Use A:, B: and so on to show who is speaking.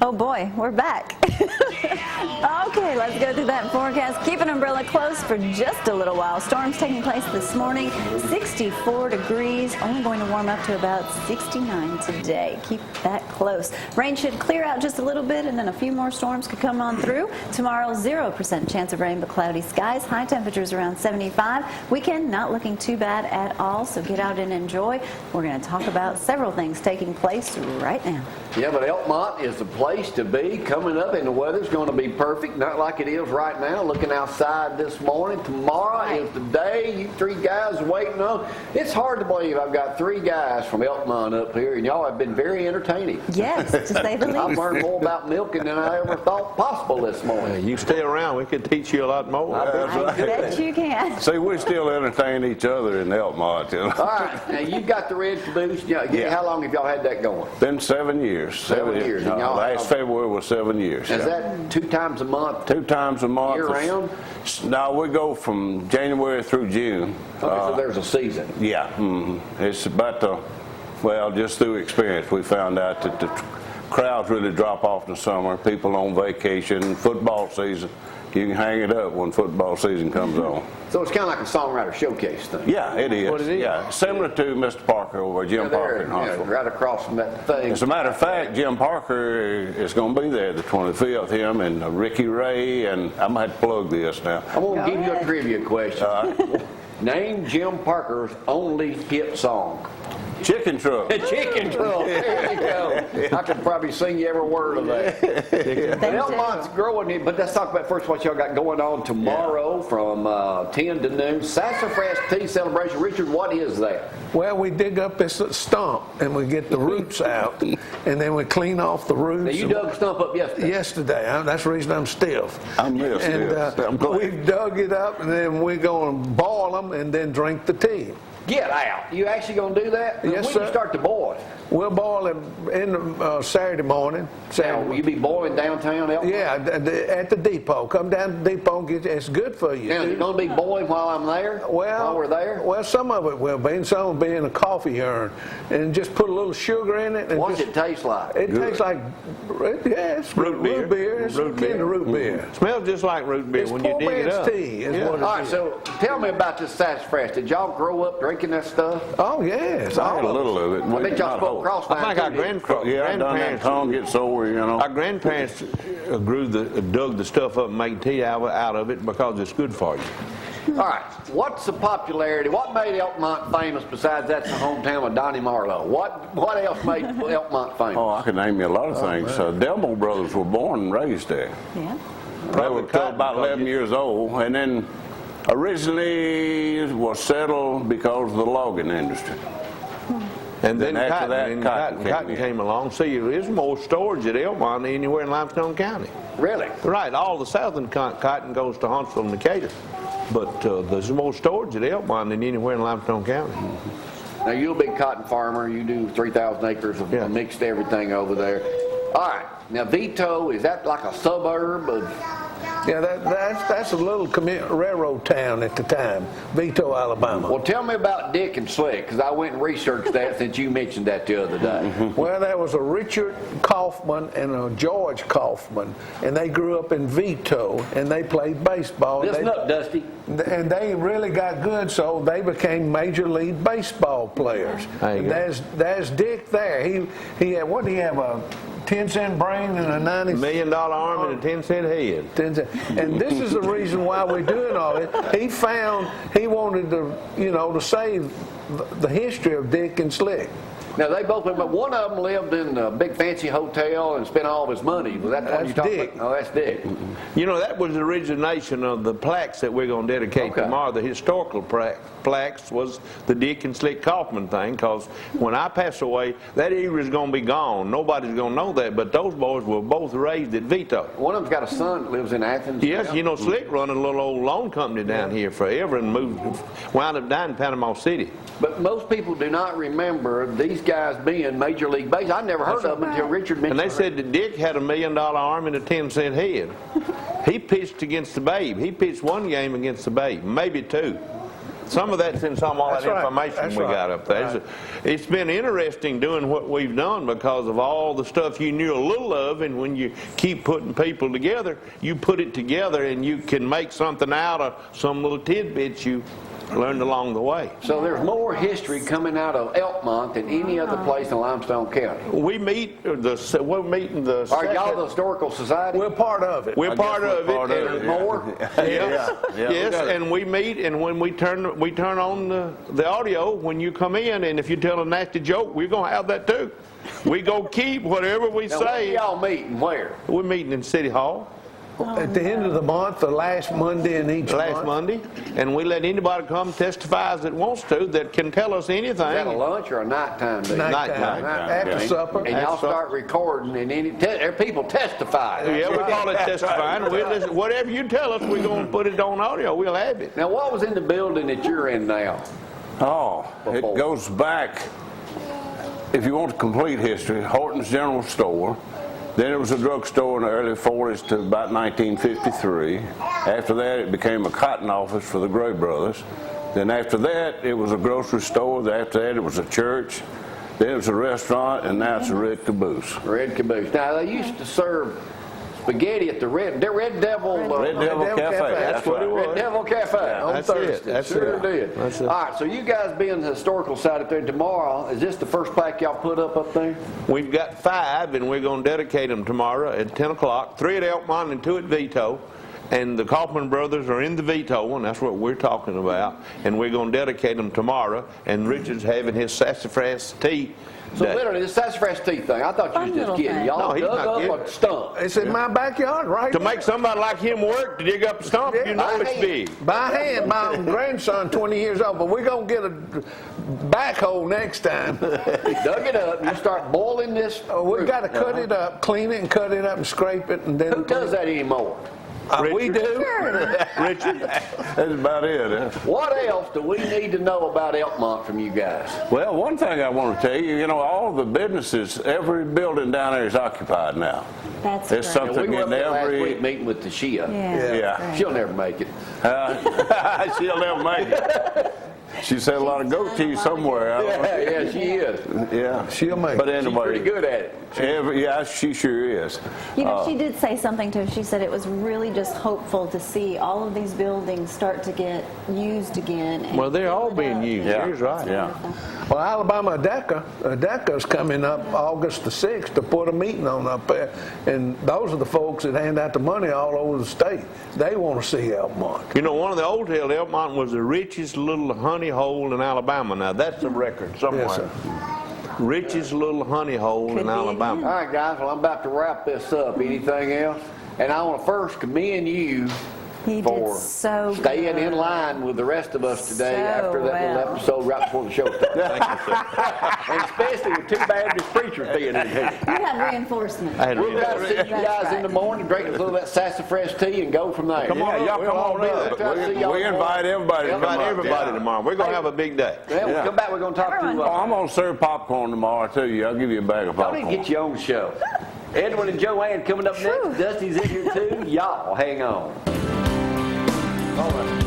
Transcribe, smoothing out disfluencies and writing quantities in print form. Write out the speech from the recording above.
A: Oh boy, we're back. Okay, let's go through that forecast. Keep an umbrella close for just a little while. Storms taking place this morning, 64 degrees, only going to warm up to about 69 today. Keep that close. Rain should clear out just a little bit, and then a few more storms could come on through. Tomorrow, 0% chance of rain, but cloudy skies. High temperatures around 75. Weekend not looking too bad at all, so get out and enjoy. We're going to talk about several things taking place right now.
B: Yeah, but Elkmont is the place to be coming up, and the weather's going to be perfect, not like it is right now. Looking outside this morning, tomorrow is the day. You three guys waiting on. It's hard to believe I've got three guys from Elkmont up here, and y'all have been very entertaining.
A: Yes, to say the least.
B: I've learned more about milking than I ever thought possible this morning.
C: You stay around, we could teach you a lot more.
A: I bet you can.
D: See, we still entertain each other in Elkmont. You know?
B: All right, now you've got the red caboose.
D: Yeah.
B: How long have y'all had that going?
D: Been 7 years.
B: 7 years. And y'all
D: last February was 7 years.
B: Is that 2 times a month?
D: 2 times a month.
B: Year round?
D: No, we go from January through June.
B: Okay, so there's a season.
D: Yeah. It's about well, just through experience, we found out that the crowds really drop off in the summer. People on vacation, football season. You can hang it up when football season comes on.
B: So it's kind of like a songwriter showcase thing.
D: Yeah, it is.
C: What it is?
D: Yeah, similar to Mr. Parker over Jim Parker in Huntsville.
B: Right across from that thing.
D: As a matter of fact, Jim Parker is going to be there the 25th. Him and Ricky Ray, and I'm going to have to plug this now.
B: I'm going to give you a trivia question. Name Jim Parker's only hit song.
D: Chicken truck.
B: Chicken truck. There you go. I could probably sing you every word of that. Elkmont's growing, but let's talk about first what y'all got going on tomorrow from 10 to noon. Sassafras Tea Celebration. Richard, what is that?
E: Well, we dig up this stump and we get the roots out, and then we clean off the roots.
B: Now, you dug the stump up yesterday.
E: Yesterday. That's the reason I'm stiff.
D: I'm real stiff. I'm glad.
E: We've dug it up, and then we're going to boil them and then drink the tea.
B: Get out. You actually going to do that?
E: Yes,
B: when
E: sir.
B: You start to boil it?
E: We'll boil it in the Saturday morning.
B: Now, will you be boiling downtown Elkmont?
E: Yeah, at the depot. Come down to the depot and get it. It's good for you.
B: Now, is it going to be boiling while I'm there? While we're there?
E: Well, some of it will be, and some will be in a coffee urn. And just put a little sugar in it. And
B: What's it taste like?
E: It tastes like, it's root beer. It's
C: Root
E: kind
C: beer.
E: of root beer.
C: Smells just like root beer
E: It's
C: when you
E: poor
C: dig it
E: man's
C: up.
E: tea is what it
B: All right,
E: is.
B: so tell me about this sassafras. Did y'all grow up drinking that stuff?
E: Oh, yes.
D: I had a little of it.
B: I bet y'all spoke cross
C: I think our
D: Yeah, I done that. Tongue gets sore, you know.
C: Our grandparents dug the stuff up and made tea out of it because it's good for you.
B: All right, what's the popularity? What made Elkmont famous besides that's the hometown of Donnie Marlowe? What else made Elkmont famous?
D: Oh, I could name you a lot of things. Delmo brothers were born and raised there.
A: Yeah.
D: They were till about 11 years old, and then originally was settled because of the logging industry.
C: And then
D: after that,
C: cotton came along. See, there's more storage at Elkmont than anywhere in Limestone County.
B: Really?
C: Right, all the southern cotton goes to Huntsville and Decatur. But there's more storage at Elkmont than anywhere in Limestone County.
B: Now, you're a big cotton farmer. You do 3,000 acres of mixed everything over there. All right. Now, Vito, is that like a suburb of...
E: Yeah, that's a little railroad town at the time, Vito, Alabama.
B: Well, tell me about Dick and Slick, because I went and researched that since you mentioned that the other day.
E: Well, there was a Richard Kaufman and a George Kaufman, and they grew up in Vito, and they played baseball.
B: Listen up, Dusty.
E: And they really got good, so they became major league baseball players. And there's Dick there. He had, what did he have, a 10-cent brain and a $90
C: million arm and a 10-cent head.
E: 10 cent. And this is the reason why we're doing all it. He wanted to, to save the history of Dick and Slick.
B: Now, they both, but one of them lived in a big fancy hotel and spent all of his money. Was that the one you talking
E: Dick.
B: about? Oh, that's Dick.
C: You know, that was the origination of the plaques that we're going to dedicate tomorrow. The historical plaques was the Dick and Slick Kaufman thing, because when I pass away, that era is going to be gone. Nobody's going to know that, but those boys were both raised at Vito.
B: One of them's got a son that lives in Athens.
C: Yes, you know, Slick running a little old loan company down here forever and wound up down in Panama City.
B: But most people do not remember these guys being Major League Baseball. I never heard of them until Richard mentioned
C: And they said that Dick had $1 million arm and a 10-cent head. He pitched against the Babe. He pitched one game against the Babe, maybe two. Some of that's in all
E: That's
C: that
E: right.
C: information
E: That's
C: we
E: right.
C: got up there.
E: Right.
C: It's been interesting doing what we've done because of all the stuff you knew a little of, and when you keep putting people together, you put it together and you can make something out of some little tidbits you learned along the way.
B: So there's more history coming out of Elkmont than any other place in Limestone County.
C: We're meeting the
B: Are y'all the Historical Society?
E: We're part of it.
C: We're part of it.
D: part of
C: and
D: it,
B: more?
C: Yes,
D: Yeah,
C: yes, and we meet, and when we turn on the audio when you come in, and if you tell a nasty joke, we're gonna have that too. We go keep whatever we
B: Now, where
C: say.
B: y'all meeting? Where?
C: We're meeting in City Hall
E: At the end of the month, the last Monday in each
C: last
E: month.
C: Monday, and we let anybody come testify that wants to that can tell us anything.
B: Is that a lunch or a nighttime deal?
E: Nighttime.
C: Nighttime.
E: After
B: Okay.
E: supper.
B: And y'all start recording, and people testify.
C: Yeah, we call it testifying. We'll listen, whatever you tell us, we're going to put it on audio. We'll have it.
B: Now, what was in the building that you're in now?
D: Oh, it
B: Before.
D: goes back, if you want the complete history, Horton's General Store. Then it was a drugstore in the early 40s to about 1953. After that, it became a cotton office for the Gray Brothers. Then after that, it was a grocery store. After that, it was a church. Then it was a restaurant, and now it's a Red Caboose.
B: Red Caboose. Now, they used to serve spaghetti at the Red Devil.
D: Red Devil Cafe.
C: That's what it was.
B: Red Devil Cafe. On
C: That's
B: Thursday.
C: it. That's
B: sure
C: it.
B: did.
C: That's it.
B: All right, so you guys being the historical side up there tomorrow, is this the first plaque y'all put up there?
C: We've got 5, and we're going to dedicate them tomorrow at 10 o'clock. 3 at Elkmont and 2 at Vito. And the Kaufman brothers are in the Vito, and that's what we're talking about. And we're going to dedicate them tomorrow. And Richard's having his sassafras tea.
B: So literally, this sassafras tea thing, I thought you
A: Fun
B: was just
A: little
B: kidding.
A: thing.
B: Y'all
C: No, he's
B: dug
C: not
B: up
C: kidding.
B: a stump.
E: It's in my backyard, right
C: To
E: there.
C: make somebody like him work to dig up a stump, you know it's big.
E: By hand, my grandson, 20 years old, but we're going to get a backhoe next time.
B: You dug it up, you start boiling this.
E: We got to cut it up, clean it and cut it up and scrape it. And then
B: Who does that anymore?
E: We do.
C: Richard,
D: That's about it. Huh?
B: What else do we need to know about Elkmont from you guys?
D: Well, one thing I want to tell you, all the businesses, every building down there is occupied now.
A: That's
D: There's
A: great.
D: something
B: We were up
D: in
B: there last
D: every...
B: week meeting with the Shia.
D: Yeah.
B: She'll never make it.
D: She'll never make it. She said a lot of goat cheese somewhere. I don't know.
B: Yeah, she is.
D: Yeah.
E: She'll make
D: But
E: it.
B: She's
D: anyway,
B: pretty good at it.
D: yeah, she sure is.
A: You know, she did say something to us. She said it was really just hopeful to see all of these buildings start to get used again. And
C: well, they're all
A: fill it
C: being
A: up.
C: used.
D: Yeah.
C: Here's right.
D: Yeah.
E: Well, Alabama Adeka's coming up August the 6th to put a meeting on up there. And those are the folks that hand out the money all over the state. They want to see Elkmont.
C: You know, one of the old tales, Elkmont was the richest little honey hole in Alabama. Now, that's a record somewhere.
E: Yes, sir.
C: Richest little honey hole
A: Could
C: in
A: be
C: Alabama.
A: again.
B: All right, guys, well, I'm about to wrap this up. Anything else? And I want to first commend you
A: He did
B: for
A: so
B: staying
A: good.
B: in line with the rest of us today
A: So
B: after that
A: well.
B: little episode right before the show started.
C: Thank you, sir.
B: And especially with 2 Baptist preachers being in here.
A: You had reinforcement.
C: I had
B: We'll
C: read
B: try to see you
A: That's
B: guys in the
A: right.
B: morning, drink a little of that sassafras tea, and go from there.
C: Come on
D: Yeah,
C: up.
D: y'all come
C: We'll
D: on
C: be
D: up.
C: there.
D: We invite everybody to
C: Invite
D: come up.
C: everybody
D: Yeah.
C: tomorrow. We're going to have a big day.
B: Yeah, we'll
D: Yeah.
B: come back. We're going to talk to
A: Everyone.
B: you.
D: Oh, I'm going to serve popcorn tomorrow, too. I'll give you a bag of
B: I need to
D: popcorn.
B: get you on the show. Edwin and Joanne coming up next. Dusty's in here too. Y'all hang on. All right.